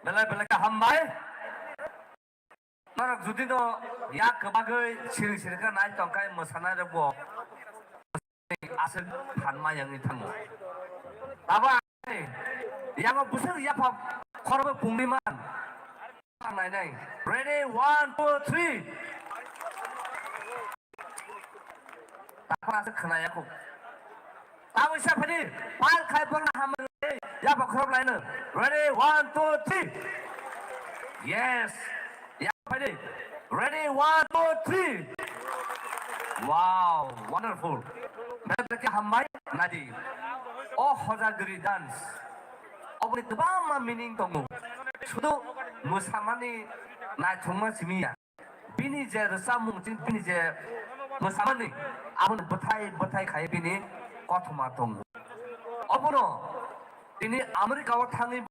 Belai-belai hambai, mana judi do ya kebagai siri-sirikan naik tongkai mesana rebo, asal hanma yang itamu. Apa? Yang busur ya pak korban pungliman. Nai, ready 1, 2, 3. Tak pernah sekena ya ku. Tahu siapa ni? Pal kai pernah hamil. Ya pak korban lain. Ready 1, 2, 3. Yes. Ya apa ni? Ready 1, 2, 3. Wow, wonderful. Mereka hambai nadi. Oh, hozagiri dance. Oh, ini kebanyakan meaning tunggu. Sudah musamani naik cuma simiya. Bini je resam mungkin bini je musamani. Abun betai kaya bini kotuma tunggu. Abuno ini Amerika watangi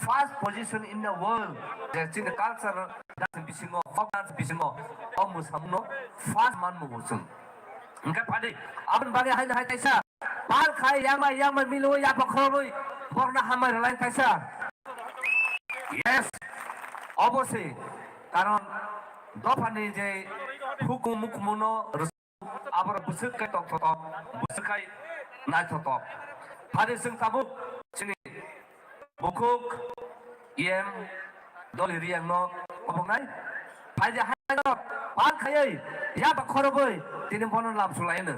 first position in the world. Jadi culture dan bisingo, folk dance bisingo. Oh musamno first man mungusung. Enggak pada. Abun bagi hai taisa. Pal kai yang mai milu ya pakrolui. Borna hamai lain taisa. Yes, obviously, karena dopani je hukum mukmuno abra busukai tok busukai naik tok. Hari sing tabuk sini bukuk doli riang no obong nai. Pada hari no pal kayai ya bakoroboy tini ponon lam sulaina.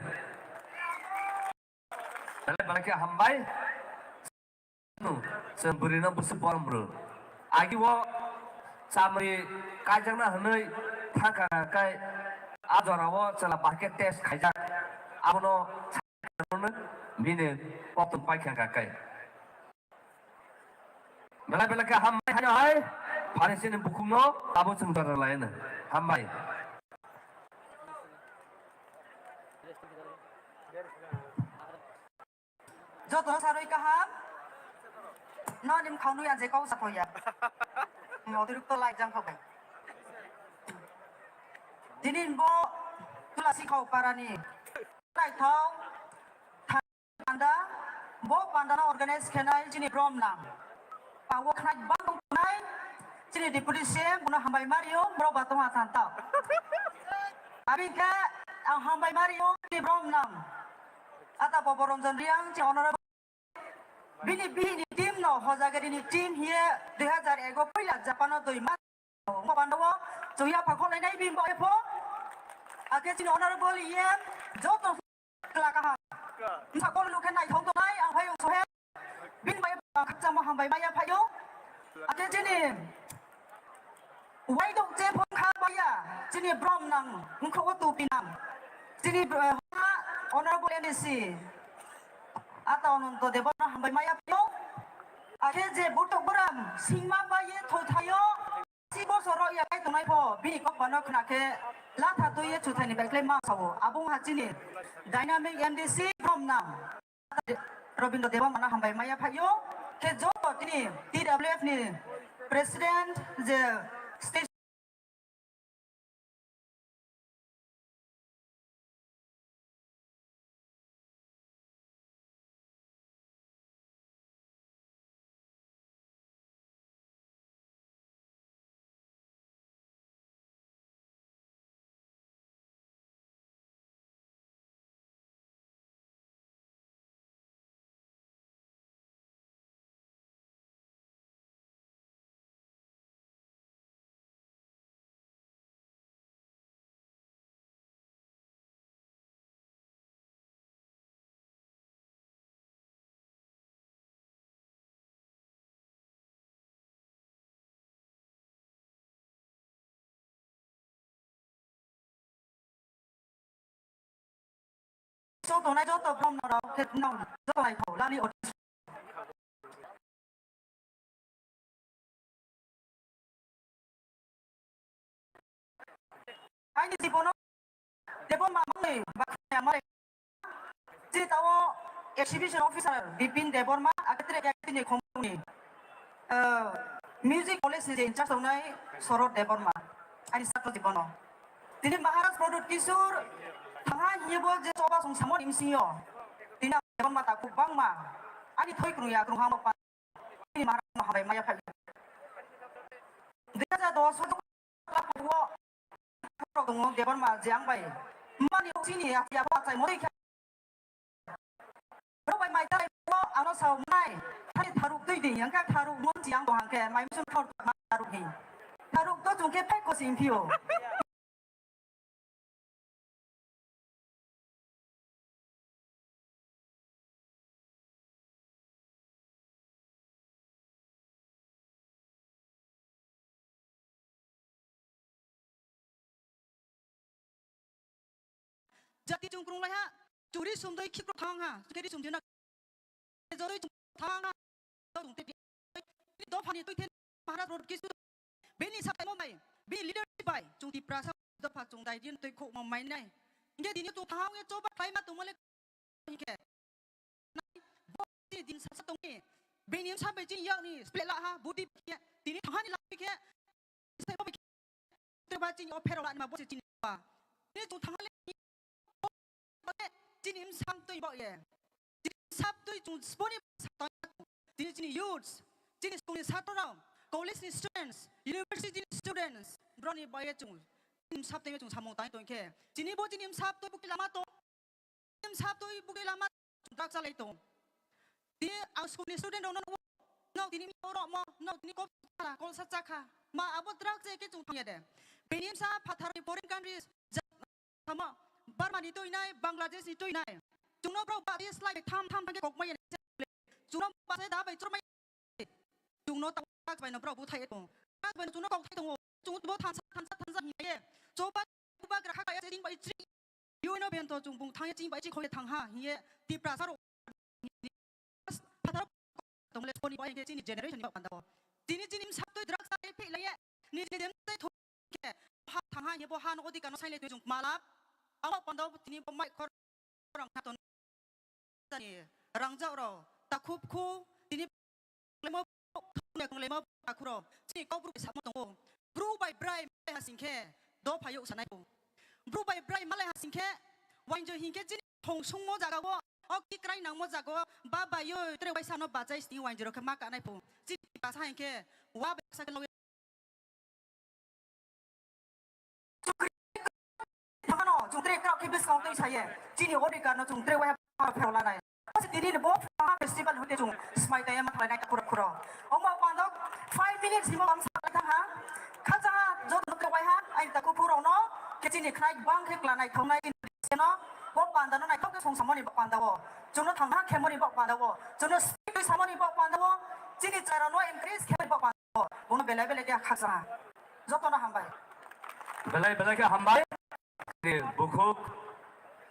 Dalam balik hambai, semburina busuk boram bro. Agi wo samri kajang na hanoi thangka kai adora wo chala market test khaijak abono bine potum paikhan ka kai bela ka hammai hanya hai pharesin bukungno abo chungtar laina hammai joto saroi kaham Nonim kau nu yang kau satu ya, ngotor itu like jang kau kan. Dinin bo tulasi kau parani, like tahu, panda, bo panda na organize kenai jini brom nang, bawa kenai bang kenai, jini deputisi guna hambai Mario, bro batu matan tau. Abi ke ang hambai Mario jini brom nang, atau poporom jendriang jini honorable. Bini tim no hozagari ni tim here 2001 pila Japan doi mas mo pandawo 主要包括来那边包一波，啊，给今年 honorable 烟，就都กลากะถ้าคนลูกแค่ไหนท้องตัวไหนเอาพายุสุเฮบินไปขับจำมาหำไปไม่ยาพายุอาเกจินี่ไว้ดงเจ็บพงคาไปอ่ะจินี่บรอมนังมึงเขาว่าตูปีนังจินี่ฮะ honorable NDC atau nonton debat na hambay maya pyo ake je butok beram singma baye thotayo si bo soro ya kai tonai pho bi ko bana khna ke la tha to ye chuthai ni bai klem ma sawo abung ha chini dynamic MDC from nam Robindo Dewa mana hambay maya phayo ke jo tini TWF ni president je state chỗ tổ này chỗ tập phong nào đó kết nòng chỗ này khẩu la đi ở anh đi bộ nó để bộ mà mày và nhà mày chỉ tao exhibition officer Bipin Devon mà akhirnya kayak ini komuni music policy di incas tổ này sorot Devon mà anh satu di bono jadi Maharaj produk kisur Tengah ia buat je coba sung sama imsio. Tina depan mata kubang ma. Ani thoi kru ya kru hang pa. Ini marah ma habai maya phai. Dia ja do so la puo. Pro dong depan ma jiang bai. Mani sini ya ya ba sai moi kha. Pro bai mai tai po ano sau mai. Thai tharuk tui di yang ka tharuk mon jiang do hang ke mai sun thau ma tharuk hi. Tharuk to chung ke phai ko sim phio. Jadi jungkrung lah ya, curi sumdoi kikro thang ha, curi sumdoi nak, jadi thang ha, dong tepi, ini dua pani tu ten Maharaj road kisu, beni sampai mau mai, beni leadership bay, jung di prasa dua pak jung dai dia tu kok mau main nai, jadi ini tu thang ya coba klien mah tu mulai, ini, bodi din satu ni, beni sampai jadi yang ni, split lah ha, bodi ni, ini thang ni lagi ke, saya mau bikin, terbaca ni opera lah ni mah bodi jadi apa, ini tu thang ni. Jadi imsam tu ibu ye, jadi sabtu itu sponi sabtu, jadi youths, jadi sekolah satu orang, college students, university students, berani bayar cung, imsam tu cung samong tanya tu ke, jadi bo jadi imsam tu bukan lama tu, imsam tu bukan lama, tak salah itu, dia sekolah student orang no, jadi orang mau, no, jadi kau salah, kau saja kah, ma abu terak je ke cung tanya deh, benim sah pathar foreign countries, sama. Burma itu inai, Bangladesh itu inai. Chúng nó bảo bạn đi slide tham cái cục mấy này. Chúng nó bảo sẽ đá về chúng mấy. Chúng nó tao các bạn nó bảo bố thầy itu. Các bạn chúng nó cọc thầy tu. Chúng nó tham sát như vậy. Cho bạn cái khác cái chính bảy chỉ. Yêu nó bên đó chúng bung thang chính bảy chỉ khôi thang ha. Như đi prasa rồi. Phát ra tổng lệ phone bảy cái chính generation bảo bạn đó. Chính sắp tới drug sai phi lại. Ní đến tới thôi. Thang ha như bao ha nó có đi cả nó sai lệ tôi chúng malap. Awak pandau tini pemain korang katon tani rangjau ro takup ku tini lemo akuro tini kau buru sama tunggu buru by bray malay hasingke do payuk sanai bu buru by bray malay hasingke wanjo hingke tini thong sung mo jaga go ok krai nang mo jaga baba yo tere wai sano bajai tini wanjo ro kemak anai bu tini pasah hingke wab sakelo chúng tôi có cái business tôi thấy chỉ nhiều người cả nó chúng tôi hay phải là này có thể đi được bố festival hồi chúng smile tay mà lại này kura kura ông bảo quan đó 5 minutes thì mà làm sao lại thằng hả khán giả cho nó cái quay ha anh ta cũng phụ rong nó cái gì khai băng cái là này thằng này nó bóc bàn đó này không cái song sắm money bóc bàn đó chúng nó thằng khác kém money bóc bàn đó chúng nó speak sắm money bóc bàn đó chỉ đi chơi nó increase kém bóc bàn đó nó bela bela cái khác sao rất nó ham bài Belai cái hàm bài thì bukhuk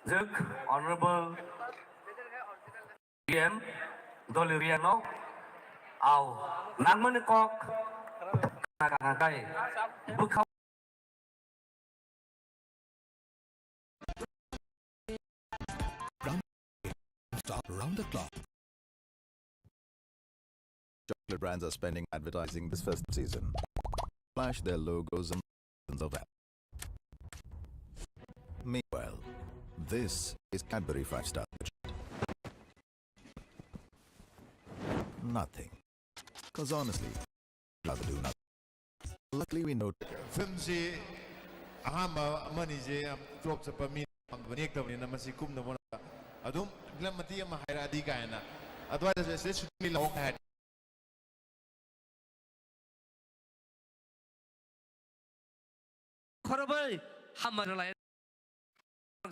dực honorable PM Doliriano ao nang mana kok kai bukhau Stop around the clock. Chocolate brands are spending advertising this festive season. Flash their logos and of that. Meanwhile, this is Cadbury 5-star. Nothing. Because honestly, I'd rather do nothing. Luckily we know film si ahamba mani je drop sa pami ang banik daw ni na masikum na mona adum biglang mati ang mahira di kaya na adwa sa should be long had khorobai hamar lai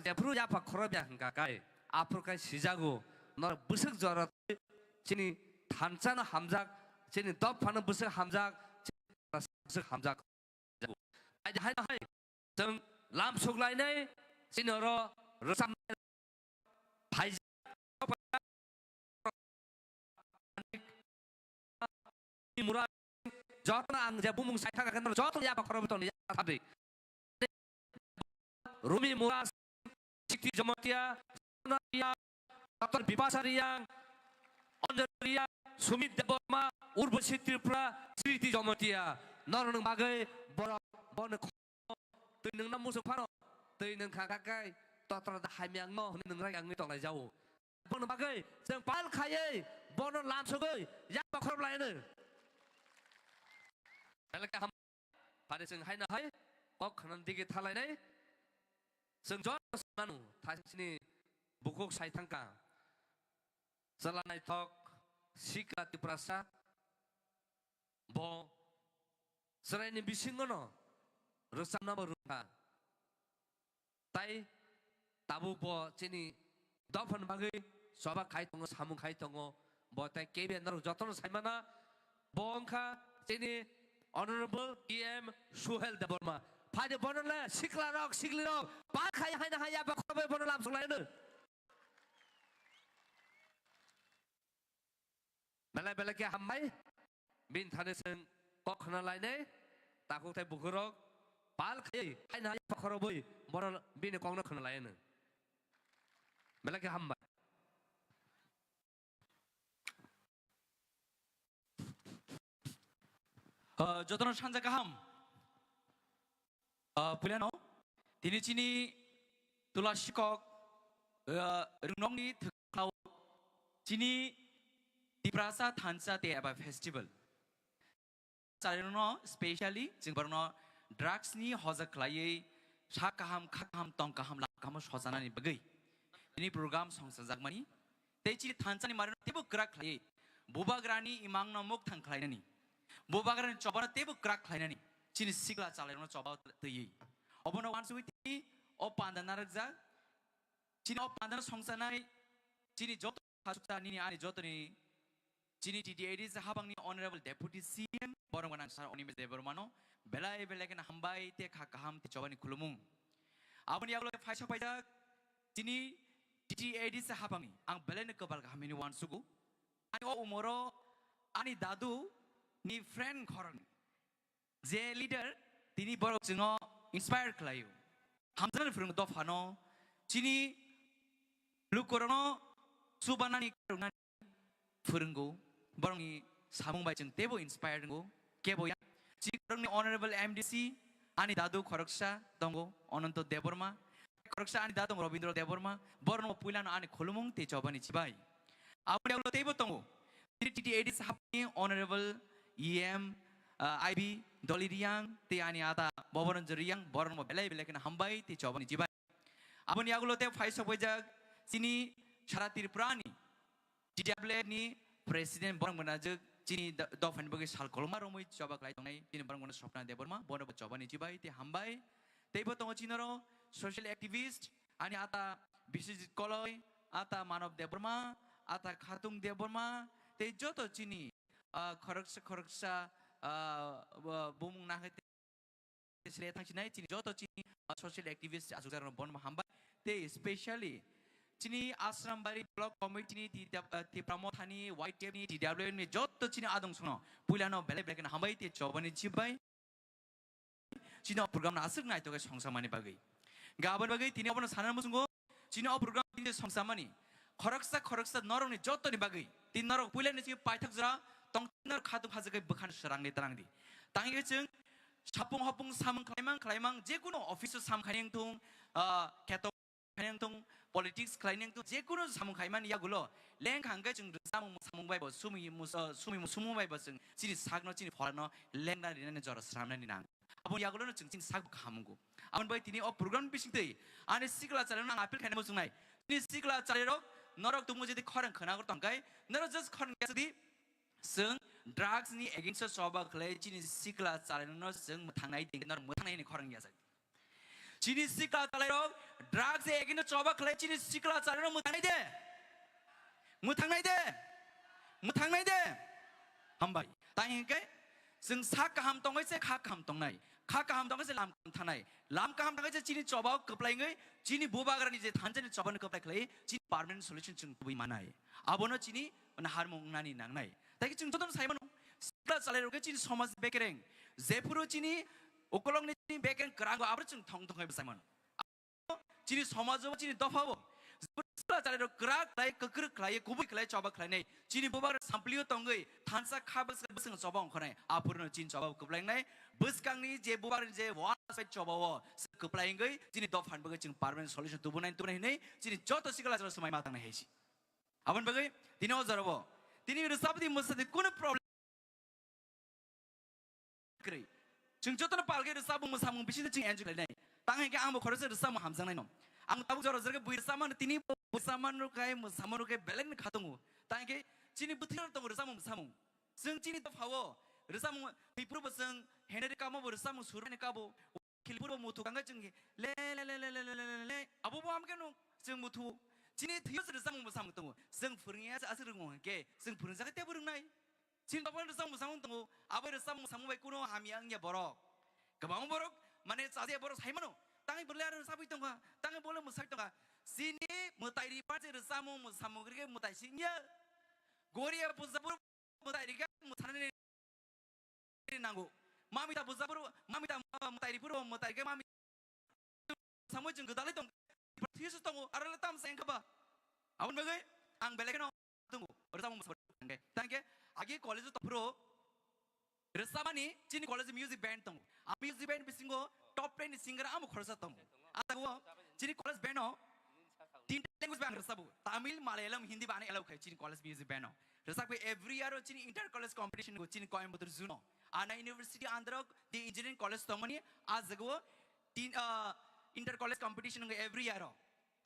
japru japa khorobya hangka kai apur kai sijago nor busuk jara chini thanchana hamjak chini top phana busuk hamjak busuk hamjak ai hai hai jeng lam suklai nei sinoro resam phai mura jotna ang ja bumung sai thaka kan jotna ya khorob ton ya thabi Rumi Muras, Sikti Jamatia, Dr. Bipasa Riyang, Onder Riyang, Sumit Deboma, Urbasit Tripura, Sikti Jamatia, Norang Bagai, Bonak, Tunang Namusuk Pano, Tunang Kakakai, Dr. Hamiang No, Nang Nitong Jau. Bonak Bagai, Sang Pal Kaye, Bono Lamsogoi, Yapakor Liner. Alakam, Padising Haina Hai, Okhan Digit Halane. Sengjon manu thai sini bukuk sai thangka selanai tok sikla tiprasa bo serai ni bisingono resam nama rupa tai tabu bo sini dofan bagai soba kai tongo samung kai tongo bo tai kebe naru jotono sai mana bongka sini honorable PM Suhel Deborma Pada bononlah siklarok siklirok pakai hanya hanya bakal bonon langsung lain. Belai ke hamai bin thaneseng kok kena lain takut teh bukurok pakai hanya hanya bakal bonon bin kong kena lain. Belai ke hamai. Jodoh sanjak ham. Puliano, tini cini tulah sikok renong ni terkau cini di perasa thansa te apa festival. Caranya specially jengbarno drugs ni hozak lagi sakaham kakaham tongkaham lakaham hozana ni bagai. Ini program songsajak mani. Te cini thansa ni marino tibu gerak lagi. Boba grani imang namuk thang lagi ni. Boba grani coba tibu gerak lagi ni. Cini sikla calon coba tuyi. Obono wansu itu opan dan narazak. Cini opan dan songsanai. Cini joto kasukta nini ani joto ni. Cini TDAD sahabang ni honorable deputy CM. Borong wanang sar oni Debormano. Belai kena hambai te kakaham te coba ni kulumung. Abang ni aglo faisha pajak. Cini TDAD sahabang ni. Ang belai ne kebal kami ni wansuku. Ani o umoro ani dadu ni friend koran. Je leader tini borok jengo inspire kelayu. Hamzan firung dof hano cini lukorono subanani karungan firunggo borong ni samung bajeng tebo inspire dengo kebo ya. Cini borong ni honorable MDC ani dadu koroksa dongo ononto Deborma koroksa ani dadu Robindro Deborma borong pulano ani kolumung te cobani cibai. Abu diaulo tebo dongo. Cini TDAD sahabat honorable EM IB Doli Riang te ani ada boboran jeriang boran mo belai kena hambai te coba ni jibai. Abon ni agulo te faisa pojak sini syaratir prani. DWL ni presiden borang menajak Cini dofan bagi sal kolma romoi coba kelai tongai cini barang guna sopna de berma bono coba ni cibai te hambai te bo tongo cinaro social activist ani ata bisnis koloi ata manov de berma ata khatung de berma te joto cini khoroksa bumung na sele thang cini cini joto cini social activist asukar bon hambai te especially Cini Asram Bari Block Committee ni ti Pramothani White Tape ni ti WM ni jotto cini adong sono pulano bele bele na hambai ti chobani chibai cini program na asuk nai to ga songsamani bagai gaban bagai tini abono sanan musungo cini program tini songsamani khoroksa norong ni jotto ni bagai tin norong pulano cini paithak jara tong nar khatu khajagai bkhan serang ni tarang di tangi chung sapung hapung samang klaimang jekuno office sam khaning tung keto khaning tung politics khaning tung jekuno samung khaiman ya gulo leng khangga chung samung bai bo sumi bai bo chung chini sagno chini phalano leng na rina jora sramna ni nang abon ya gulo no chung sag khamungu abon bai tini o program bising tei ane sikla chalena apil khane mo chung nai tini sikla chalero norok tumu jedi khorang khana gor tangkai noro just khorang gesdi sung drugs ni against soba khlai chini sikla chaleno sung muthangnai ding nor muthangnai ni khorang yasa Cini sikla talero drugs egin coba kle cini sikla talero mutang naik de hambai tanya ke seng sak kaham tongai se khak kaham tongai se lam kaham tangai se cini coba keplai ngai cini bubagar ni je thanjan ni coba ni keplai kle cini permanent solution chung tubi manai abono cini na harmong nani nang nai tapi chung toton saimano sikla talero ke cini somaj bekereng zepuro cini Ukolong ni cini beken kerang gua abis cung thong hai bersama. Cini समाज cini dofa bo. Sebelah cari do kerak lay kekeruk lay kubik lay coba kelai nei. Cini bubar sampliu tonggai thansa khabas beseng coba ongkonai. Apurno cini coba keplai nei. Beskang ni je bubar je wah sampai coba wo keplai ngai. Cini dofan bagai cung permanent solution tubuh nei nei. Cini joto sikala cara semai matang nei hesi. Apan bagai tini ozar bo. Tini resabdi musadi kuna problem. Kiri. Chung jotono palge resabung musamung bisnis chung enjoy nei. Tangai ke ambo khorose resabung hamzang nei nom. Ang tabu joro jerke bui resaman tini musamang rukai musamang rukai beleng khatungu. Tangai ke cini butir tong resabung musamung. Sung cini to phawo resabung pipur beseng henere kamo resabung surane kabo kilpur mutu kanga chung le abu bo amke no sung mutu cini thios resabung musamung tongu. Sung furngya asirung ke sung furngja ke teburung nai. Cini tapan resam musang tunggu, apa resam musang baik kuno hamiangnya borok, kebang borok, mana sahaja borok saya mano, tangi berliar resam itu tunggu, tangi boleh musang tunggu, sini mutai di pasir resam musang mungkin mutai sinya, goria pusapur mutai di kan musang ini nanggu, mami tak pusapur, mami tak mutai di puru mutai ke mami, samu jenggot tali tunggu, pertius tunggu, arah letam sayang keba, awan bagai, ang belakang tunggu, resam musang tunggu, tangi Agi college to pro Ressamani cini college music band tong. A music band bisingo top 10 singer amu khorsa tong. Ata go cini college band no tin language band resabu. Tamil, Malayalam, Hindi bane allow kai cini college music band no. Resabu every year cini inter college competition go cini Coimbatore Zuno. Ana University Andhra the engineering college tomani as go tin inter college competition go every year.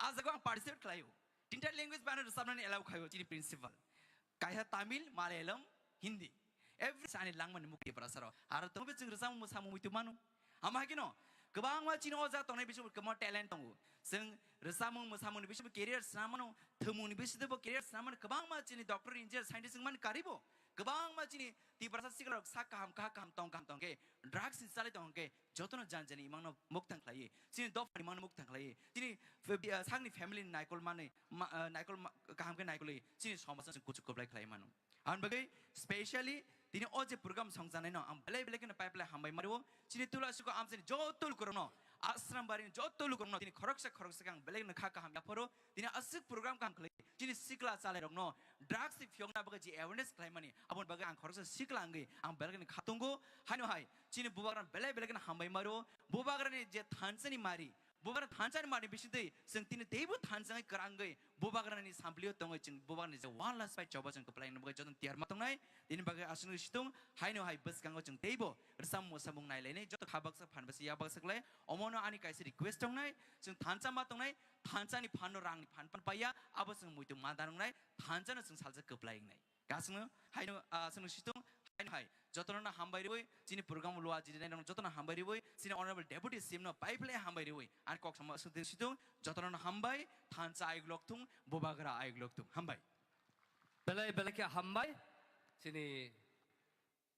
As go participate klayo. Tinta language band resabani allow kai cini principal. Kaya Tamil, Malayalam, Hindi. Every sani langman mukti perasaro. Arah tunggu cing resam musamu itu manu. Ama kino. Kebang macam oza tonai bisu kemau talent tunggu. Seng resam musamu bisu career samanu. Temu ni bisu tu career samanu. Kebang macam ni doctor, engineer, scientist man karibo. Kebang macam ni di perasa sikar sak kaham tong ke. Drugs insali tong ke. Jotono janjani imang no muktang klai. Sini dof imang no muktang klai. Sini sang ni family naikol mana naikol kaham ke naikol. Sini sama sing kucuk kublai klai manu. An bagai specially tini oje program songjanai no am belai kena pipeline hambai mario. Sini tulah suka am sini jotul kurang Asram Bari jotul kurang tini khoroksa kang belai kena khaka ham yaporo. Tini asik program kang klai. Sini sikla salai rong no drugs si fiong na bagai ji awareness klai mani. Abon bagai ang khoroksa sikla angge ang belai kena khatungo. Hano hai sini bubagaran belai kena hambai mario. Bubagaran ni je thansani mari. Bukan thansan mari bisite seng tini tebu thansan keranggai bubagan ni sampliu tongai cing bubagan ni one last fight coba cing kepelain bagai jodoh tiar matong nai ini bagai asun situng hai no hai bus kanggo cing tebu bersam musabung nai lene jodoh kabak sak pan besi ya bak sak le omono ani kaisi request tong nai cing thansan matong nai thansan ni pano rang ni pan paya abo cing muitu madarong nai thansan cing salsa kepelain nai Gasno, Haino, Sanusito, Hai, Jotana Hambariway, Sini program Lua, Jotana Hambariway, Sini Honorable Deputy Simno, Pipeline Hambariway, and Coxama Sudisito, Jotana Hambai, Tansa Igloktum, Bobagara Igloktum, Hambai. Belai Belaka Hambai, Sini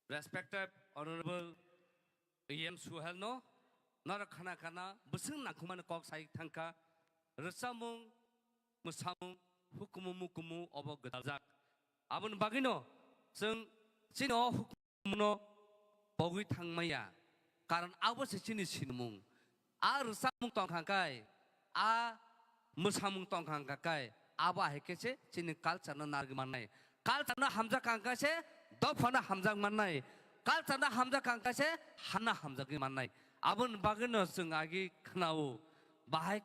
respected Honorable EM Suhelno, Narakana Kana, Busung Nakuman Cox Sai Tanka, Resamung, Musamung, Hukumukumu, Obo Gadazak. Abun Bagino, Sung Sino Hukumuno, Bogi Tangmaya, Karan Awas Sini Sinmung, A Resamung Tongkankai, A Musamung Tongkankai, Aba Hekese, Sini Kalchana Nargimanai, Kalchana Hamza Kankase, Dofana Hamza Manai, Kalchana Hamza Kankase, Hana Hamza Manai. Abun Bagino Sung Agi Knau, Bahai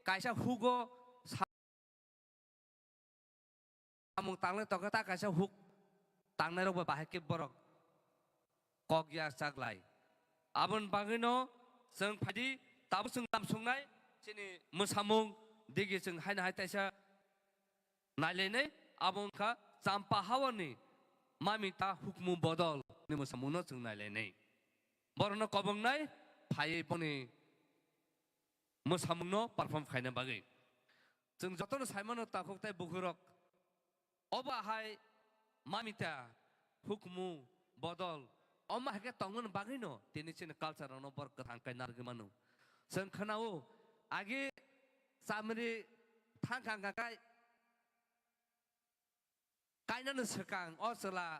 Kaisa Hugo. Among tangle tokata kaisa huk tangne ro bahai ke borok kok ya saglai abon bagino seng phadi tabu seng tam sungnai sini musamung digi seng haina hai taisa nailene abon kha champa hawani mamita hukmu bodol ni musamuno seng nailene borno kobong nai phai poni musamungno perform khaina bagi seng jotono saimano takok tai bukhurok Oba hai mamita hukmu bodol oma hake tongun bagino tini chin culture no bor kathang kai nargmanu sen khanao age samri thangkang kai kaina sekang osla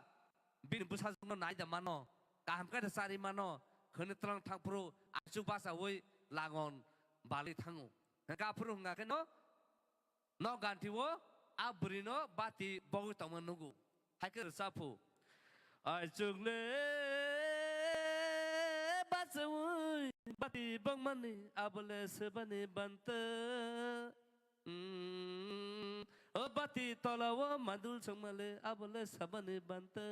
bin busa no nai da mano kaham ka sari mano khone trang thangpro asu basa oi langon bali thangu ka pru nga ke no gantiwo Abrino bati bogu tamanugu haikir sapu ajugle basawui bati bangmani abole sebani bante bati tolawa madul sangmale abole sabani bante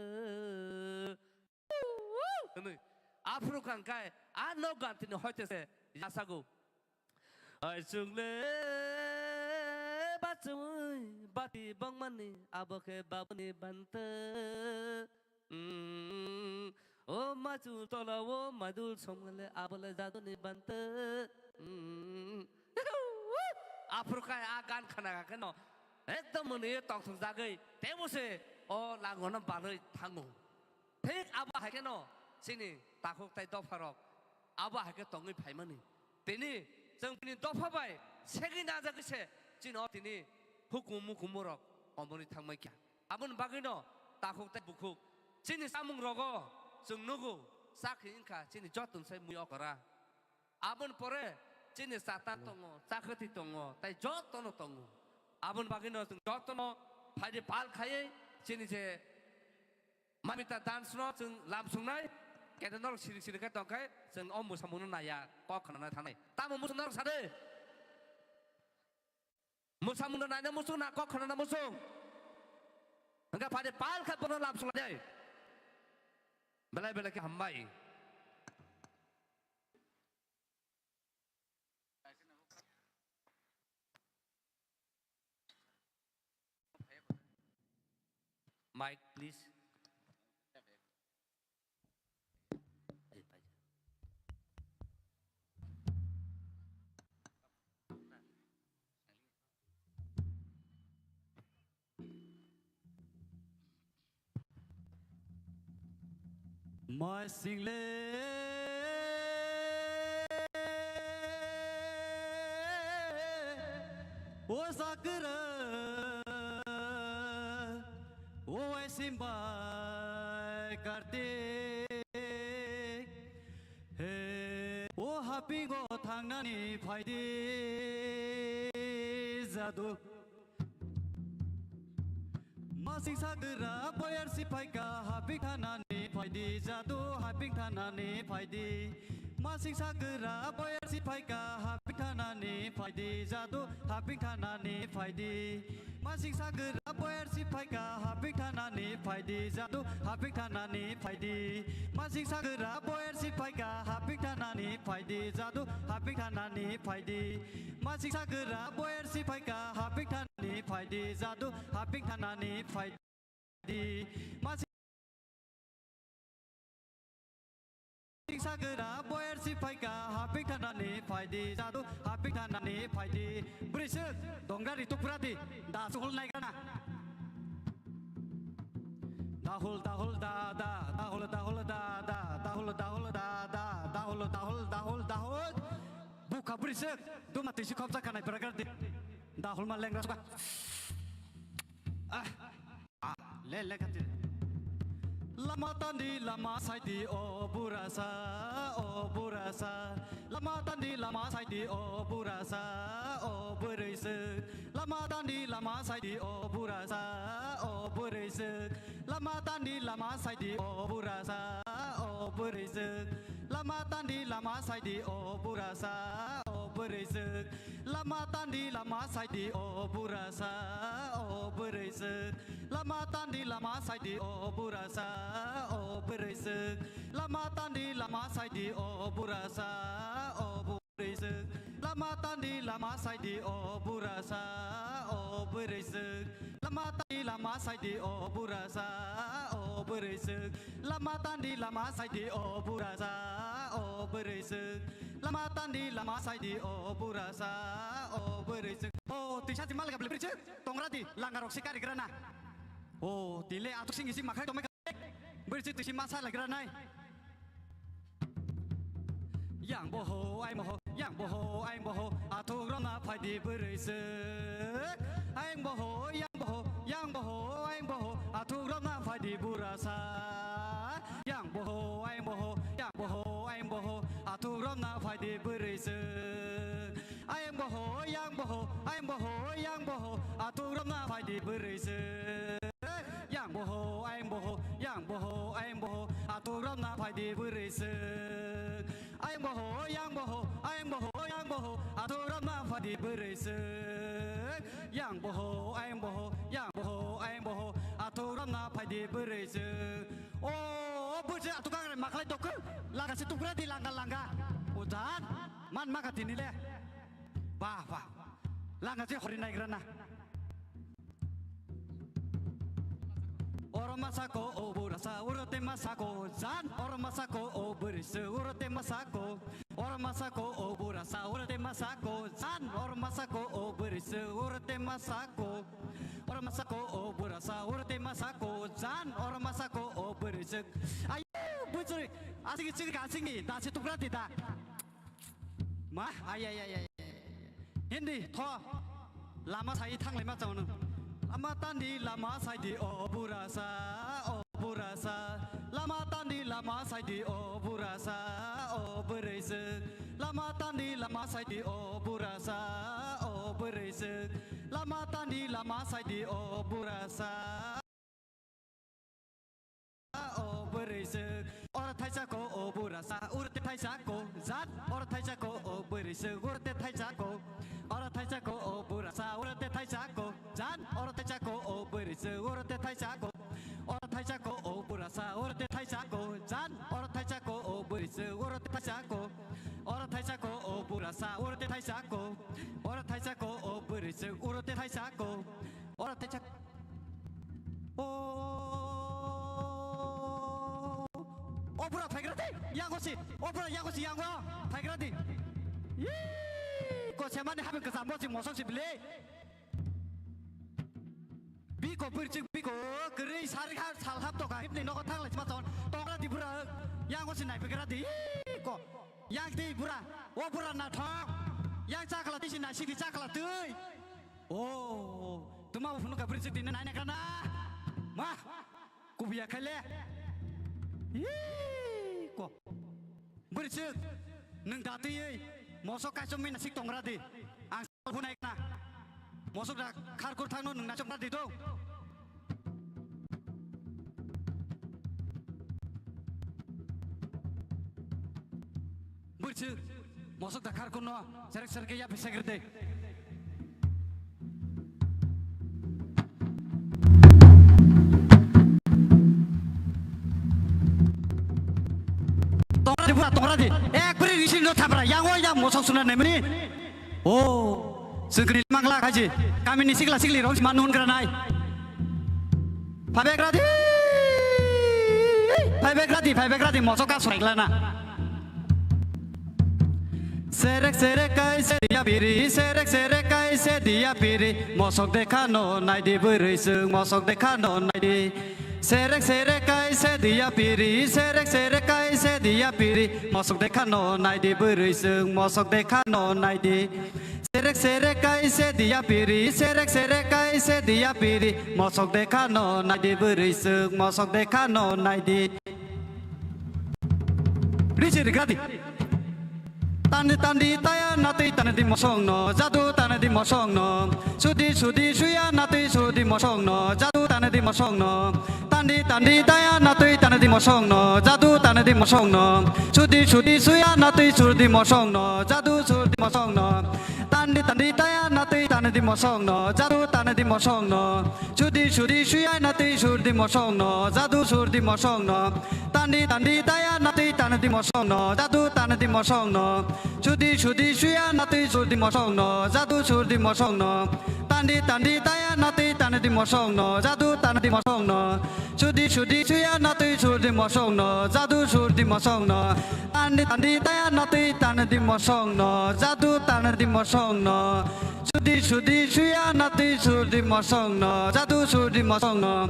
afro kangkai ano ganti no hoite se yasagu ajugle Batui, bati bangmani, aboke babani bante. Oh maju tolawo madul somale abole zaduni bante. Afrika agan khana kano. Ekdom ni tong thong jagai. Temuse oh langona baloi thangu. Thik aba hakeno sini takok tai dofarok. Aba hake tongi phaimani. Tini jeng pini dofabai segi naja kese. Cino tini hukumu kumurok omoni thangmai kya abun bagino takuk tai bukuk cini samung rogo jeng nugu sakhi inka cini jotun sai muyo kara abun pore cini satan tongo sakhati tongo tai jotono tongo abun bagino jeng jotono phai pal khai cini je mamita dance no jeng lamsungnai kedenor siri siri ka tongkai jeng om musamuno naya kok khana thanai tamu musunor sade Musamun dan nanya musuh nak kok kena musuh. Enggak pada pal kat pernah langsung aja. Belai ke hambai. Mic please. My single O Sakura O Simba Karte O Happy Go Tangani Paide Zadu Masing Sakura Boyar Sipaika Happy Kanani Paide Zadu Happy Kanani Paide Masing Sakura Boyar Sipaika Happy Kanani Paide Zadu Happy Kanani Paide Masing Sakura Boyar Sipaika Happy Kanani Paide Zadu Happy Kanani Paide Masing Sakura Boyar Sipaika Happy Kanani Paide Zadu Happy Kanani Paide Masing Sakura Boyar Sipaika Happy Kanani Paide फायदि जादु हापिं थानानै फायदि मासिं सागोरा बयर सिफायगा हापिं थानानै फायदि जादु हापिं थानानै फायदि ब्रिसो दंगारि तुक्रादि दासुल नायगाना दाहुल दाहुल दादा दाहुल दाहुल दादा दाहुल दाहुल दादा दाहुल दाहुल दाहुल दाहुल buka berisik tu mati si kau zakan naik beragam di dahul maleng rasuka lele kati lama tandi lama saidi o burasa lama tandi lama saidi o burasa o berisik lama tandi lama saidi o burasa o berisik lama tandi lama saidi o burasa o berisik lama tandi lama saidi o burasa o berisik lama tandi lama saidi o burasa o berisik lama tandi lama saidi o burasa o berisik lama tandi lama saidi o burasa o berisik lama tandi lama saidi o burasa o berisik lama tandi lama saidi o burasa o berisik lama tandi lama saidi o burasa o berisik lama tandi lama saidi o burasa o berisik oh tisha timal gak beli tongrati langgarok sikari gerana oh tile atuk sing isi makai tomai berisik tisi masa lagi geranai yang boho ai boho atuk rona faidi berisik ai boho yang boho ai boho atuk rona faidi burasa yang boho ai boho atuk rona faidi berisik ai boho yang boho atuk rona faidi berisik yang boho ai boho atuk rona faidi berisik ai boho yang boho atuk rona faidi berisik yang boho ai boho atuk rona faidi berisik oh buje atuk kang maklai tok laga situ berarti langga udan man makati nile bah langga sih hori naik rana orang masako oh burasa urate masako zan orang masako oh berisik urate masako orang masako oh burasa urate masako zan orang masako oh berisik urate masako orang masako oh burasa urate masako zan orang masako oh berisik ayo bujuri asing ni dah situ berarti dah mah ayah hindi thoa lama saya thang lama jauh lama tandi lama saidi o burasa lama tandi lama saidi o burasa o berisik lama tandi lama saidi o burasa o berisik lama tandi lama saidi o burasa o berisik orang Thaisako o burasa urte Thaisako zat orang Thaisako o berisik urte Thaisako orang Thaisako o burasa urte Thaisako zat orang Thaisako o berisik urte Thaisako orang Thaisako o burasa urte Thaisako zat orang Thaisako o berisik urte Thaisako orang Thaisako o burasa urte Thaisako orang Thaisako o berisik urte Thaisako orang Thaisako Opera Fagrati, yang kosi yang gua Fagrati. Kau siapa ni habis kesambut si mosok si beli. Biko bercik biko, keri sari har salhab to kahip ni nokot thang lagi macam tongkra di pura, yang kosi naik Fagrati. Kau yang di pura, opera nathok, yang cakala di sini nasi di cakala tu. Oh, tu mau penuh bercik di nanya kerana, mah, kubiak kale. Kok bercek neng dati mosok kacau min nasi tong rati ang pun naik na mosok dah karkur thang neng nasi rati tu bercek mosok dah karkur no serik ya bisa gede tongradi ek beri di sini lo tabra yang mosok sunan nemri oh segeri mangla Ora kaji. Kami ni sigla sigli rong manun granai. Pabegradi. Pabegradi mosoka soiglana. Serek kai sedia biri serek kai sedia biri mosok dekano nai di beri sung mosok dekano nai di serek kai sedia biri serek kai sedia biri mosok dekano nai di beri sung mosok dekano nai di serek kai sedia biri serek kai sedia biri mosok dekano nai di beri sung mosok dekano nai di Richard Gradi Tandi taya natui tanadi mosong no jadu tanadi mosong no sudi suya natui sudi mosong no jadu tanadi mosong no tandi taya natui tanadi mosong no jadu tanadi mosong no sudi suya natui sudi mosong no jadu sudi mosong no tandi taya natui tanadi mosong no jadu tanadi mosong no sudi suya natui sudi mosong no jadu sudi mosong no tandi taya natui tanadi mosong no jadu tanadi mosong no Sudi suya natui sudi mosong no jadu sudi mosong no tandi taya natui tanadi mosong no jadu tanadi mosong no sudi suya natui sudi mosong no jadu sudi mosong no tandi taya natui tanadi mosong no jadu tanadi mosong no sudi suya natui sudi mosong no jadu sudi mosong no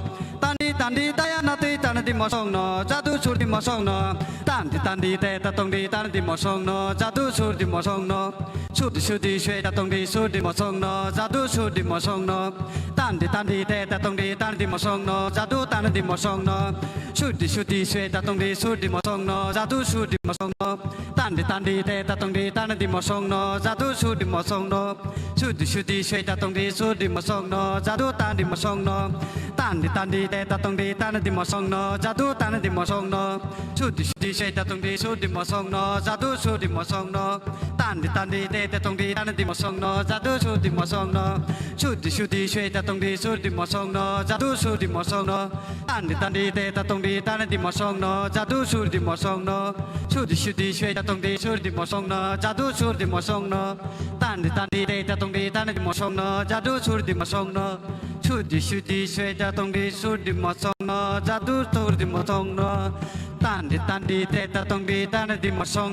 tandi taya natui tanadi mosong no jadu sudi mosong no tandi te tatong di tanadi mosong no jadu sudi mosong no sudi shui tatong di sudi mosong no jadu sudi mosong no tandi te tatong di tanadi mosong no jadu tanadi mosong no sudi shui tatong di sudi mosong no jadu sudi mosong no tandi te tatong di tanadi mosong no jadu sudi mosong no sudi shui tatong di sudi mosong no jadu tanadi mosong no tandi te tatong di tanadi mosong no jadu tanadi mosong no sudi shui tatong di sudi mosong no jadu sudi mosong no tandi te tatong di tanadi mosong no jadu sudi mosong no sudi shui tatong di sudi mosong no jadu sudi mosong no tandi te tatong di tanadi mosong no jadu sudi mosong no sudi shui tatong di sudi mosong no jadu sudi mosong no tandi te tatong di tanadi mosong no jadu sudi mosong no sudi shui tatong di sudi mosong no jadu sudi mosong no tandi te tatong di tanadi mosong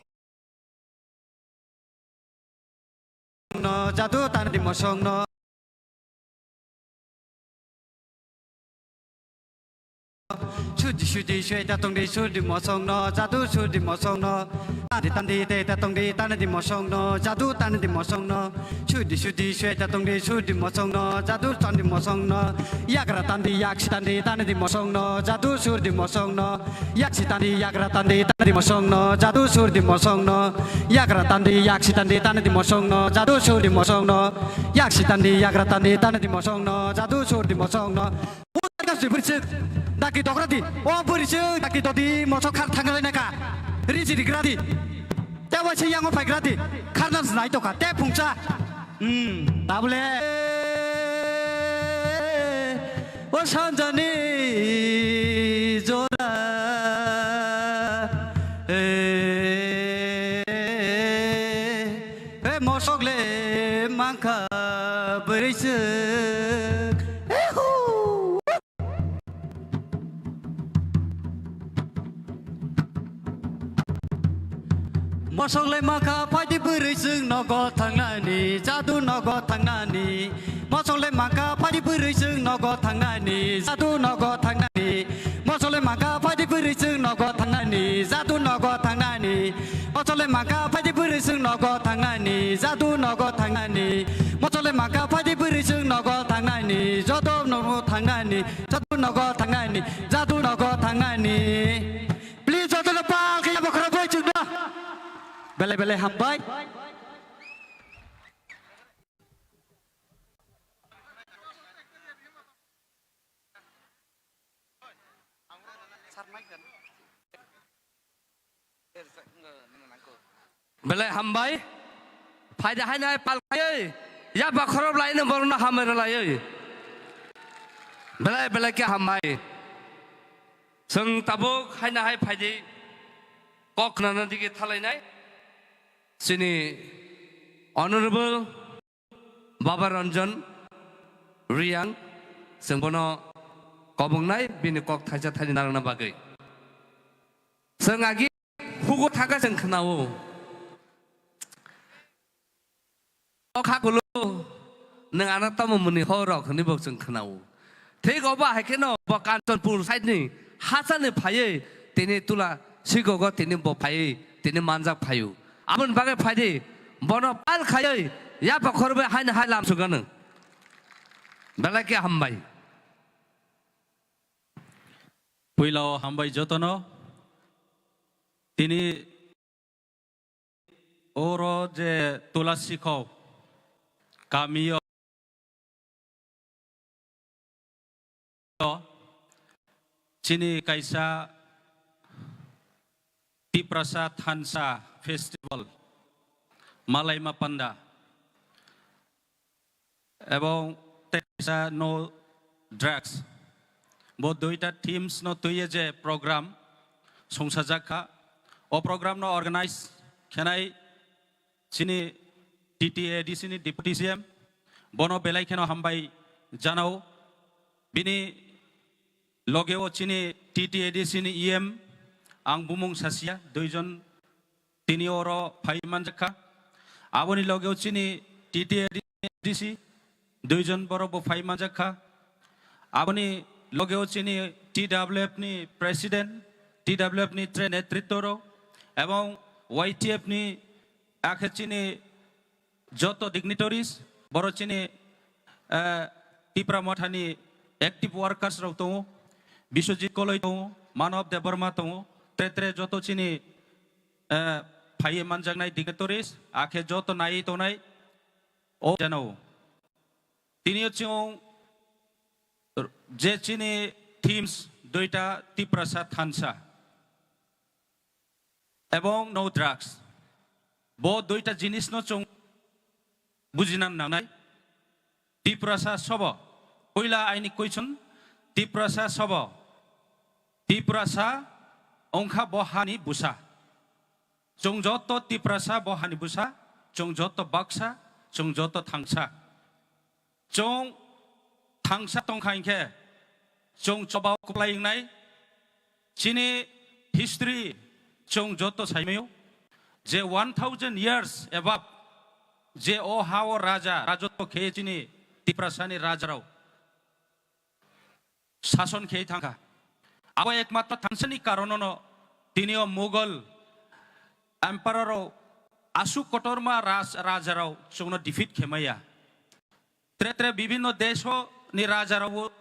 no jadu tanadi mosong no sudi shui tatong di sudi mosong no jadu sudi mosong no tandi te tatong di tanadi mosong no jadu tanadi mosong no sudi shui tatong di sudi mosong no jadu tanadi mosong no yagra tandi tanadi mosong no jadu sudi mosong no yagra tandi tanadi mosong no jadu sudi mosong no yagra tandi tanadi mosong no jadu sudi mosong no yagra tandi tanadi mosong no jadu sudi mosong no kasih bersih daki tokrati oh bersih daki todi mosok kar tanggal neka riji di grati tewa siang opai grati karena senai toka te pungca tak boleh oh sanjani zora mosok le mangka bersih mosok le maka pai di beri sung nogo tangnani jadu nogo tangnani mosok le maka pai di beri sung nogo tangnani jadu nogo tangnani mosok le maka pai di beri sung nogo tangnani jadu nogo tangnani mosok le maka pai di beri sung nogo tangnani jadu nogo tangnani mosok le maka pai di beri sung nogo tangnani jadu nogo tangnani jadu nogo tangnani jadu nogo tangnani please jadu lepas kaya bakar boy juga bele hambai bele hambai faida hai nai pal kai ya ba khorob lai ne borna hamer lai bele ke hambai sung tabuk hai na hai faidi kok na dige thalai nai sini honorable Baba Ranjan Riang Sengbono Kobongnai Bini Kok Taja Tani Narana Bagai Sengagi Hugo Taga Sengkanawo Okakulu Neng anak tamu meni horok ni bok Sengkanawo Take over Hakeno Bakanton Pur Side ni Hasan Paye Tini Tula Sigogo Tini Bo Paye Tini Manzak Payu Amun Bagai Paye Bono Pal Kaye Yapa Korbe Hain Halam Suganan Balaki Hambai Pulau Hambai Jotono Tini Oro je Tulasiko Kamio Chini Kaisa Tiprasa Thansa Festival Malay Mapanda Ebong Tesa No Drugs Bo duita teams no tuye je program Songsajaka O program no organize Kenai Chini TTA di sini Deputy CM Bono belai keno hambai Janau Bini Logeo Chini TTA di sini EM Ang Bumung Sasia Duijon Tini Oro Pai Manjaka Aboni Logeo Chini TTA di sini Duijon Borobo Pai Manjaka Aboni Logeo Chini TWF ni President TWF ni Netritoro Ebong YTF ni Akhe Chini Joto Dignitaries Boro Chini Tipra Mothani Active Workers Rau Tongo Biswajit Koloi Tongo Manav Debarma Tongo Tetre Joto Chini Paye Manjagnai Dignitaries Akhe Joto Nai Tonai O Janau Tini Chong Je Chini teams Duita Tiprasa Thansa Ebong no drugs Bo duita jinis no chung Bujinan nangnai Tiprasa sobo Oila aini question Tiprasa sobo Tiprasa Ongka bohani busa Chung joto tiprasa bohani busa Chung joto baksa Chung joto thangsa Chung Thangsa tongkainke Chung coba kuplaing nai Chini history Chung joto saimeo Je 1000 years above Je o hao raja Rajoto khe chini Tiprasani raja rao Sason khe thangka Abo ekmatra thangsani karonono Tinio Mughal Emperor rao Asu kotorma raja rao Chungno defeat khemaya Tre bibino desho ni raja rao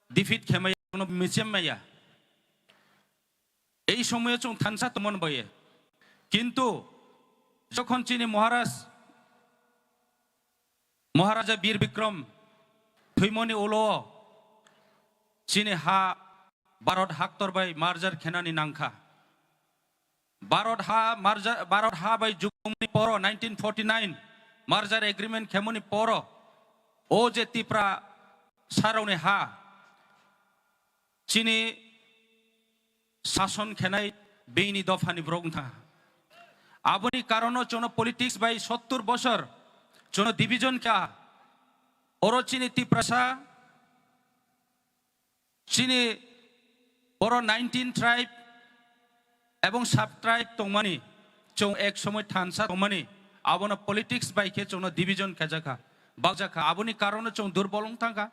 defeat khemaya Chungno michemmaya এই সময়ে চং থানসা তমন বয়ে কিন্তু যখন চিনি মহারাজা বীর বিক্রম থৈমনি ওলো চিনি হা ভারত হাক তরবাই মার্জার খেনানি নাংখা ভারত হা বাই যুগমনি পর 1949 মার্জার এগ্রিমেন্ট খেমনি পর ও যে তিপ্রা সারাউনি হা চিনি শাসন খেনাই বেইনি দফানি ব্রংথা আবনি কারণ চনো পলিটিক্স বাই 70 বছর চনো ডিভিশন কা অরচিনি তিপ্রাসা চিনি বড় 19 ট্রাইব এবং সাব ট্রাইব তংমানি চং এক সময় থানসা তংমানি আবনা পলিটিক্স বাই কে চনো ডিভিশন কাজাকা বাজাকা আবনি কারণ চং দুর্বলং থাকা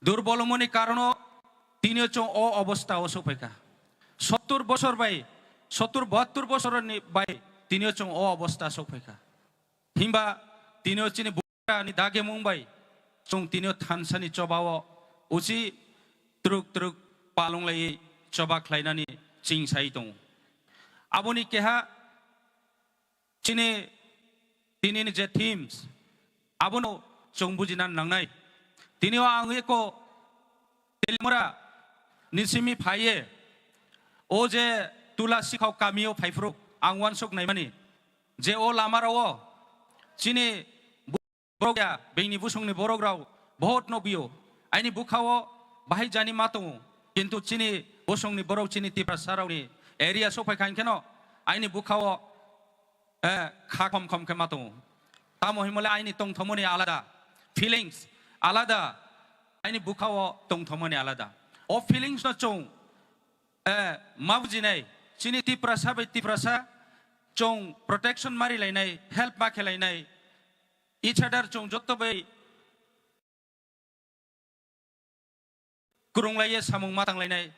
দুর্বলমনি কারণ তিনিও চং অ অবস্থা অসুপেকা 70 বছর বাই 72 বছর বাই তিনিও চং অ অবস্থা সফেকা হিমবা তিনিও চিনি বুড়ানি দাগে মুম্বাই চং তিনিও থানসানি চবাও উচি ত্রুক পালংলাই চবা খ্লাইনানি চিংসাই দং আবনি কেহা চিনি তিনিনি যে থিমস আবনো চং বুজিনান নাংনাই তিনিও আং एको তেলমরা নিসিমি ফাইয়ে ও যে তুলা শিখাও কামিও ফাইফ্রুক আং ওয়ানসক নাইমানি যে ও লামারাও চিনি বরগা বেইনি বুসংনি বরগরাও বহুত নবিও আইনি বুখাও বাহাই জানি মাতো কিন্তু চিনি বুসংনি বরগ চিনি তিপ্রা সারাউনি এরিয়া সফাই খাইন কেন আইনি বুখাও খা কম কে মাতো tamo himole aini tong thomoni alada feelings alada aini bukhao tong thomoni alada o feelings no chong mabujinai chini ti prasa bai ti prasa chong protection mari lainai help ma khelainai each other chong jotto bai kurung laye samung matang lainai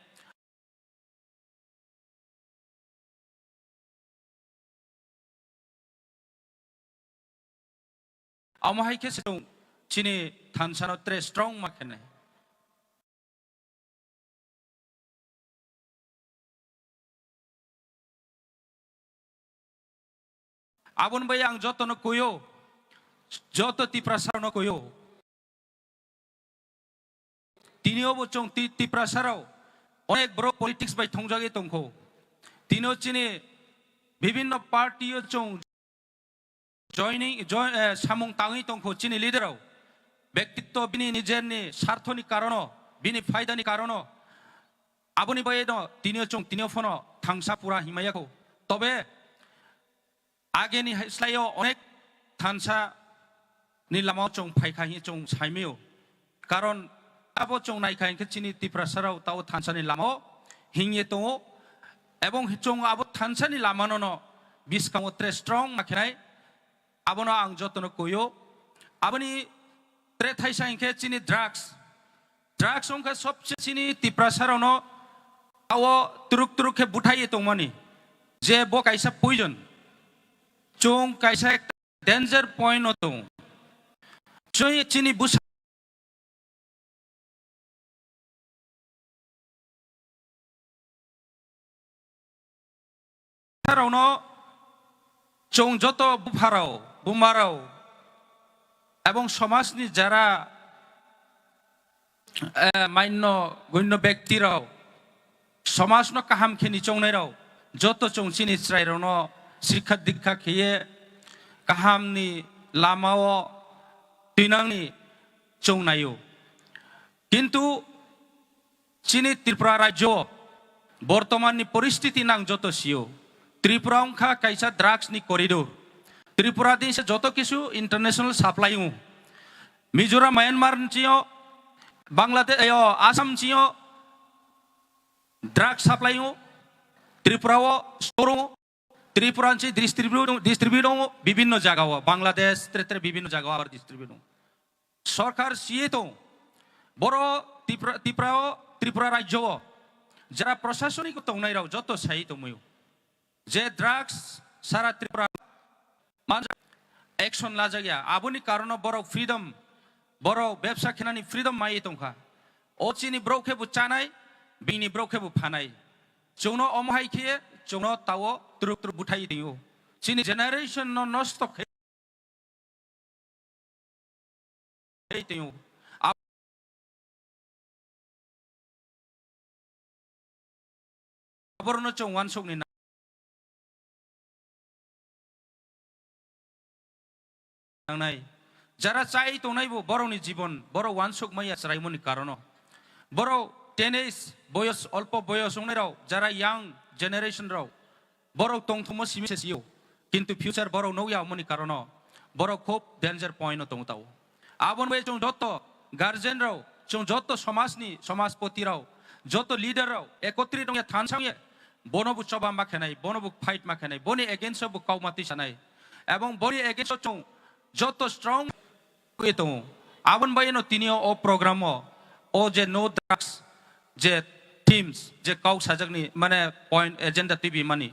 amahai ke chong chini thansano tre strong ma khenai abon bai ang joto no koyo joto ti prasar no koyo tinio bo chong ti prasarao onek bro politics bai thongjage tongkho tinio chini bibhinno party o chong samung tangi tongkho chini leaderao ব্যক্তিত্ব বিনি নিজের নি স্বার্থনি কারণ বিনি ফায়দানি কারণ aboni bai no tinio chong tinio phono thangsa pura himayako তবে আগে নি হাইস্লাইও অনেক থানসা নি লামাও চং ফাইখাহি চং সাইমেও কারণ আবো চং নাইখাই চিনি তিপ্রাসারাও তাও থানসানি লামাও হিংয়ে তো এবং চং আবো থানসানি লামানো বিসকামো ত্রে স্ট্রং মাখেনাই আবনো আং যতন কইও আবনি ত্রে থাইসা ইনকে চিনি ড্রাগস অংকা সবচেয়ে চিনি তিপ্রাসারানো আও তুরুক তুরুকে বুঠাইয়ে তো মানি যে বো কাইসা পয়জন চং কাইসা একটা ডেঞ্জার পয়েন্ট হতো চই চিনি বুসা রাউনো চং যত বুফারাও বুমারাও এবং সমাজনি যারা মান্য গণ্য ব্যক্তিরাও সমাজনো কাহাম খেনি চংনাইরাও যত চং চিনি স্রাইরানো শিক্ষা দীক্ষা খেয়ে কাহামনি লামাও তিনাংনি চৌনাইও কিন্তু চিনি ত্রিপুরা রাজ্য বর্তমাননি পরিস্থিতি নাং যত সিও ত্রিপুরা অংখা কাইসা ড্রাগস নি করিডোর ত্রিপুরা দেশে যত কিছু ইন্টারন্যাশনাল সাপ্লাই মিজোরাম মায়ানমার চিও বাংলাদেশ আসাম চিও ড্রাগস সাপ্লাই ত্রিপুরাও স্টোর ত্রিপুরা ডিস্ট্রিবিউট বিভিন্ন জায়গা বাংলাদেশ বিভিন্ন জায়গা আবার ডিস্ট্রিবিউট সরকার সিয়ে তো বড় ত্রিপুরা রাজ্য যারা প্রশাসনিক তংনাইরাও যত সাই তময় যে ড্রাগস সারা ত্রিপুরা একশন লাজাগিয়া আবনি কারণ বড় ফ্রিডম বড় ব্যবসা খেনানি ফ্রিডম মাই তংখা ও চিনি ব্রৌখেবু চানাই বিনি ব্রৌখেবু ফানাই চৌনো অমহাই খেয়ে চৌনো তাও তুরুক তুরুক বুঠাই দিও চিনি জেনারেশন নষ্ট খেয়ে আবরণ চৌ ওয়ানসকনি নাই যারা চাই তো নাইবো বড়নি জীবন বড় ওয়ানসক মাইয়া চাইমনি কারণ বড় টেনিস বয়স অল্প বয়স রাও যারা ইয়াং জেনারেশন রাও বড় টংথমো সিমিসেসিও কিন্তু ফিউচার বড় নইয়া মনি কারণ বড় খুব ডেঞ্জার পয়েন্ট তংতাও আবন বাই চং যত গার্জেন রাও চং যত সমাজনি সমাজপতি রাও যত লিডার রাও একত্রিত থানসাংয়ে বনবু চবা মাখেনাই বনবু ফাইট মাখেনাই বনি এগেইনস্ট বু কাউমাতি সানাই এবং বনি এগেইনস্ট চং যত স্ট্রং তো আবন বাইনো তিনিও ও প্রোগ্রাম ও যে নো ড্রাগস যে টিমস যে কাউ সাজাগনি মানে পয়েন্ট এজেন্ডা টিভি মানি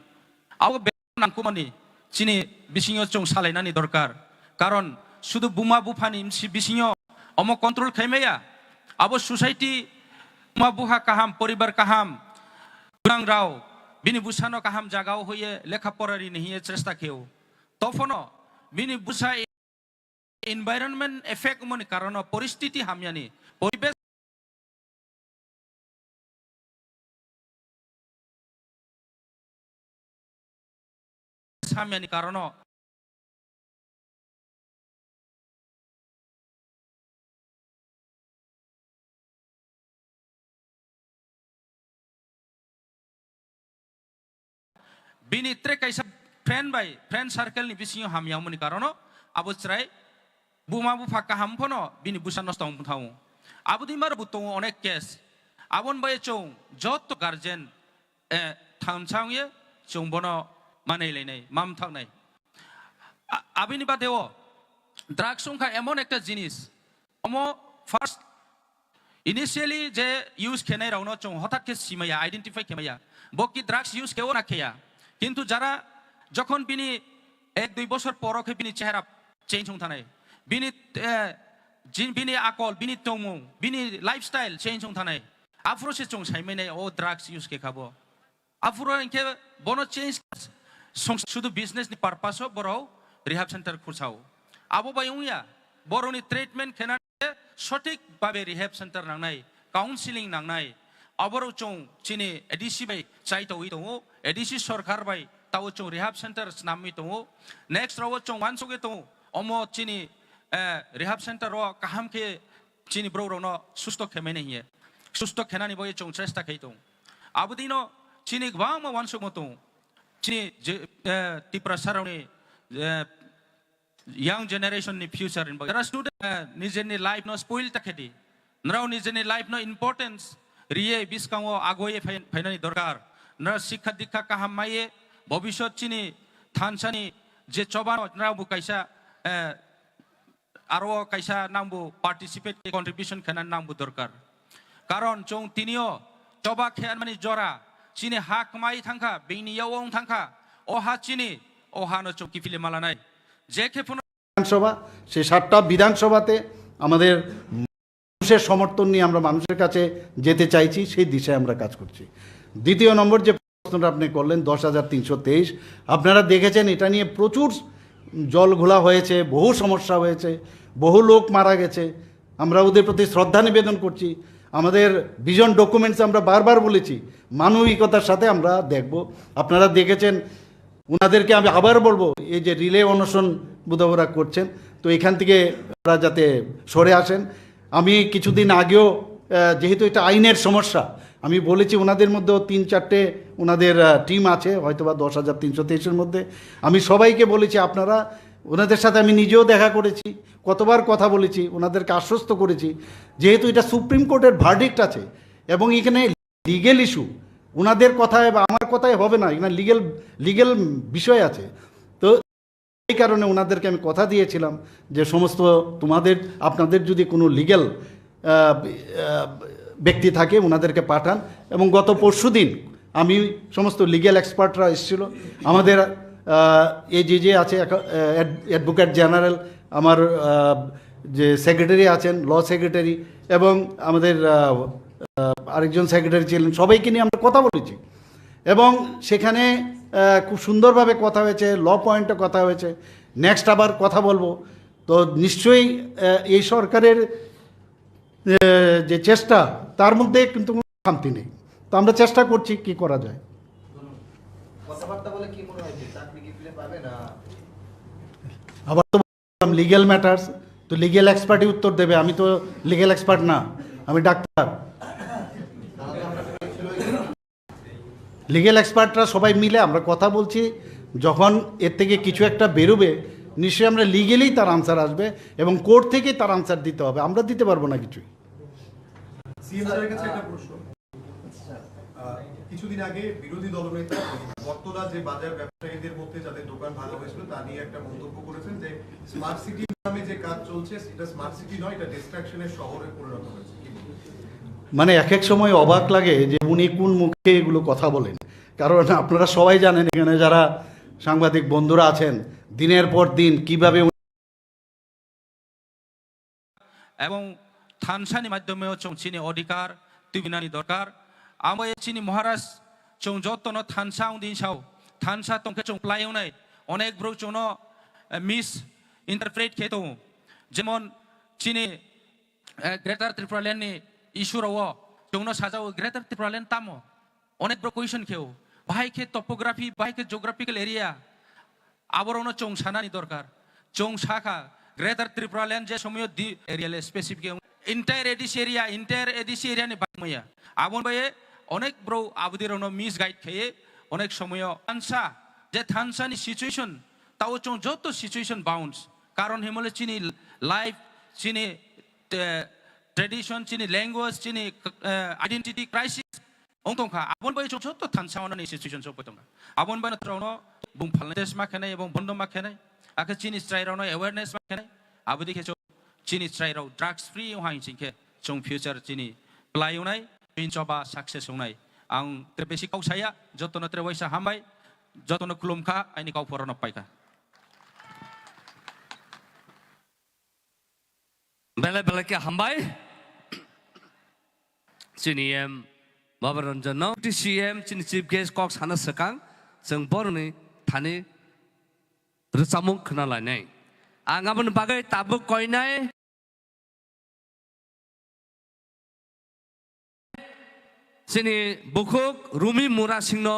আও নাংকু মানি চিনি বিসিংও চং সালাইনানি দরকার কারণ শুধু বুমা বুফানি বিসিংও অম কন্ট্রোল খাইমেয়া আবো সোসাইটি বুমা বুহা কাহাম পরিবার কাহাম গুনাং রাও বিনি বুসানো কাহাম জাগাও হইয়ে লেখাপড়ারি নিহিয়ে চেষ্টা খেও তফনো বিনি বুসা এনভায়রনমেন্ট এফেক্ট মনে কারণ পরিস্থিতি হামিয়ানি পরিবেশ হামিয়ানি কারণ বিনি ত্রে কাইসা ফ্রেন্ড সার্কেল নি বিসিও হামিয়া মনে কারণ abo cerai buma bu fakka hampono bini busan nos tong thau abo di mar butong onek kes abon bae chong jot guardian tham chang ye chong bono manai lenai mam thang nai abini badeo drugs সংখ্যা এমন একটা জিনিস অমো first initially যে use খেনাই রাউনো চং হঠাৎ কে সিমাইয়া identify খেমাইয়া বকি drugs use কেও না খেয়া কিন্তু যারা যখন বিনি 1-2 বছর পরকে বিনি চেহারা চেঞ্জ হং থানাই বিনি বিনি আকল বিনি টংমু বিনি লাইফস্টাইল চেঞ্জ হং থানাই আফরো সে চং সাইমাইনাই ও ড্রাগস ইউজ কে খাবো আফরো ইনকে বনো চেঞ্জ শুধু বিজনেস নি পারপাসও বড় রিহাব সেন্টার খুঁচাও আবো বাইয়া বড়নি ট্রিটমেন্ট খেনাতে সঠিক ভাবে রিহাব সেন্টার নাংনাই কাউন্সিলিং নাংনাই আবরও চং চিনি এডিসি বাই চাইতো দङ এডিসি সরকার বাই তাও চং রিহাব সেন্টার নামি দङ নেক্সট রাও চং ওয়ানসগে দङ অমো চিনি রিহাব সেন্টার র কাহামকে চিনি ব্রো রনো সুস্থ খেমাইনে হিয়ে সুস্থ খেনানি বই চং চেষ্টা খাই দङ আবদিনো চিনি গবাং মা ওয়ানসগ মতো চিনি Tripura সারাवनि young generation ni future in jara student nijeni life no spoil takhedi nrao nijeni life no importance riye biskango agoye phainani dorkar nra শিক্ষা দীক্ষা কাহামায়ে ভবিষ্যৎ চিনি থানসানি যে চবানো nrao bu kaisa aro kaisa nambu participate contribution khanan nambu dorkar karon chong tinio choba khan mani jora chini hak mai thangkha beini yawong thangkha oha chini oha no chokki file malanai যে বিধানসভা সেই 7টা বিধানসভাতে আমাদের মানুষের সমর্থন নিয়ে আমরা মানুষের কাছে যেতে চাইছি সেই দিশায় আমরা কাজ করছি দ্বিতীয় নম্বর যে প্রশ্নটা আপনি করলেন 10,323 আপনারা দেখেছেন এটা নিয়ে প্রচুর জল ঘোলা হয়েছে বহু সমস্যা হয়েছে বহু লোক মারা গেছে আমরা ওদের প্রতি শ্রদ্ধা নিবেদন করছি আমাদের ভিজন ডকুমেন্টস আমরা বারবার বলেছি মানবিকতার সাথে আমরা দেখব আপনারা দেখেছেন ওনাদেরকে আমি আবার বলবো এই যে রিলে অনশন বুধবরা করছেন তো এখান থেকে ওরা যাতে সরে আসেন আমি কিছুদিন আগেও যেহেতু এটা আইনের সমস্যা আমি বলেছি ওনাদের মধ্যেও 3-4টে ওনাদের টিম আছে হয়তোবা 10,323-এর মধ্যে আমি সবাইকে বলেছি আপনারা ওনাদের সাথে আমি নিজেও দেখা করেছি কতবার কথা বলেছি ওনাদেরকে আশ্বস্ত করেছি যেহেতু এটা সুপ্রিম কোর্টের ভার্ডিক্ট আছে এবং এখানে লিগেল ইস্যু ওনাদের কথায় বা আমার কথায় হবে না এখানে লিগেল বিষয় আছে তো এই কারণে ওনাদেরকে আমি কথা দিয়েছিলাম যে সমস্ত আপনাদের যদি কোনো লিগেল ব্যক্তি থাকে ওনাদেরকে পাঠান এবং গত পরশুদিন আমি সমস্ত লিগেল এক্সপার্টরা এসেছিল আমাদের এই যে আছে অ্যাডভোকেট জেনারেল আমার যে সেক্রেটারি আছেন ল সেক্রেটারি এবং আমাদের আরেকজন সেক্রেটারি ছিলেন সবাইকে নিয়ে আমরা কথা বলেছি এবং সেখানে খুব সুন্দরভাবে কথা হয়েছে ল পয়েন্টে কথা হয়েছে নেক্সট আবার কথা বলবো তো নিশ্চয়ই এই সরকারের যে চেষ্টা তার মধ্যে কিন্তু কোনো খামতি নেই তো আমরা চেষ্টা করছি কি করা যায় আবার তো লিগ্যাল ম্যাটার্স তো লিগ্যাল এক্সপার্টই উত্তর দেবে আমি তো লিগ্যাল এক্সপার্ট না আমি ডাক্তার লিগ্যাল এক্সপার্টরা সবাই মিলে আমরা কথা বলছি যখন এর থেকে কিছু একটা বেরোবে নিশ্চয়ই আমরা লিগেলেই তার আনসার আসবে এবং কোর্ট থেকেই তার আনসার দিতে হবে আমরা দিতে পারবো না কিছুই কিছুদিন আগে বিরোধী দলনেতা বর্তলা যে বাজার ব্যবসায়ীদের মধ্যে যাদের দোকান ভালো হয়েছিল তা নিয়ে একটা মন্তব্য করেছেন যে স্মার্ট সিটি নামে যে কাজ চলছে এটা স্মার্ট সিটি নয় এটা ডিস্ট্রাকশনের শহরে পরিণত হয়েছে মানে এক এক সময় অবাক লাগে যে উনি কোন মুখে এগুলো কথা বলেন কারণ আপনারা সবাই জানেন এখানে যারা সাংবাদিক বন্ধুরা আছেন দিনের পর দিন কিভাবে এবং থানসানি মাধ্যমেও চং চিনি অধিকার তুবিনানি দরকার আমি চিনি মহারাজ চং যতন থানসাং দিনসাও থানসা তংকে চং প্লাইওনাই অনেক ব্রো চং মিস ইন্টারপ্রেট খেত যেমন চিনি গ্রেটার ত্রিপুরাল্যান্ডনি ইস্যুরাও চৌনো সাজাও গ্রেটার ত্রিপুরাল্যান্ড তামো অনেক ব্রো কুয়েশন খেও বাহাইকে টপোগ্রাফি বাহাইকে জিওগ্রাফিক্যাল এরিয়া আবরণ চং সানানি দরকার চং শাখা গ্রেটার ত্রিপুরাল্যান্ড যে সময় দি এরিয়ালে স্পেসিফিক ইন্টায়ার এডিসি এরিয়ানি বাংময়া আবন বায়ে অনেক ব্রো আবুদিরনো মিস গাইড খেয়ে অনেক সময় থানসা যে থানসানি সিচুয়েশন তাও চং যত situation bounce karon himole chini life chini tradition chini language chini identity crisis ongtongkha abon bai chok to thansawana ni situation chok potongkha abon bai trono bung phalnes ma khenai ebong bondo ma khenai aka chini strai rono awareness ma khenai abudi khe chini strai ro drugs free hain chingke chung future chini playunai pin choba success hongnai ang trebesi kau saya jotono trewaisa hambai jotono kulumkha aini kau porono paika bele bele ke hambai chini em babaranjan no TCM chini chief guest kok sana sekang jeng borni thani rsamung khna lainai angabon bagai tabuk koinai chini bukuk rumi mura singno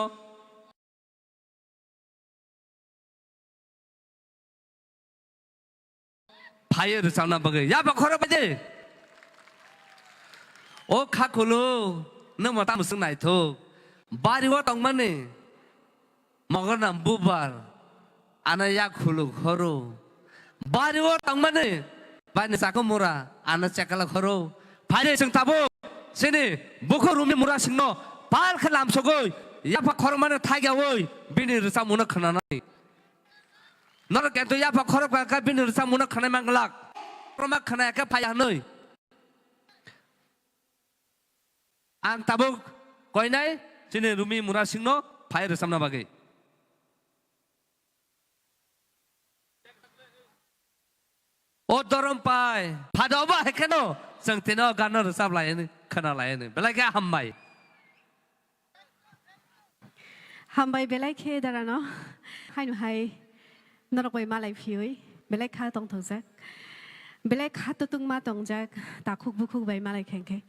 phaye rsamna bagai ya ba khora baje o khakulu nang mata musung nai tho bari wa tong mane mogana bubar ana ya khulu khoro bari wa tong mane bani sakomura ana chakala khoro phare sing tabo sini buko rumi mura singno pal khalam sogoi ya pa khor mane thagya oi bini rsa muna khana nai nor ke to ya pa khor ka bini rsa muna khana manglak proma khana ka phaya noi ang tabuk koinai sini rumi mura singno phai rsamna bagai o dorom pai phadoba hekeno sang tino gana rsam lai ni khana lai ni belai ka hambai hambai belai khe darano hai nu hai norok bai malai phioi belai kha tong thong jak belai kha to tung ma tong jak ta khuk bu khuk bai malai khen khe